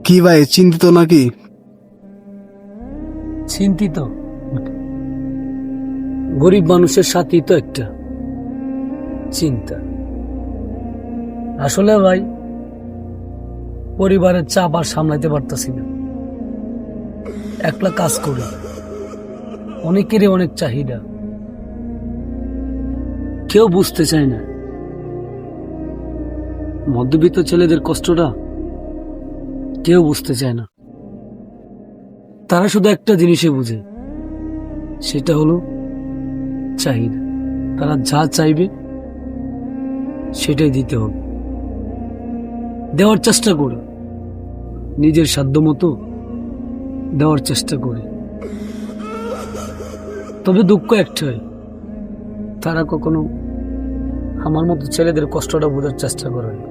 কি ভাই, চিন্তিত নাকি? চিন্তিত? গরিব মানুষের সাথেই তো একটা চিন্তা। আসলে ভাই, পরিবারের চাপ আর সামলাইতে পারতাছি না। একলা কাজ করি, অনেকেরই অনেক চাহিদা, কেউ বুঝতে চায় না। মধ্যবিত্ত ছেলেদের কষ্টটা কেউ বুঝতে চায় না। তারা শুধু একটা জিনিসই বুঝে, সেটা হলো চাহিদা। তারা যা চাইবে সেটাই দিতে হবে। দেওয়ার চেষ্টা করি, নিজের সাধ্য মতো দেওয়ার চেষ্টা করি। তবে দুঃখ একটাই, তারা কখনো আমার মতো ছেলেদের কষ্টটা বোঝার চেষ্টা করে না।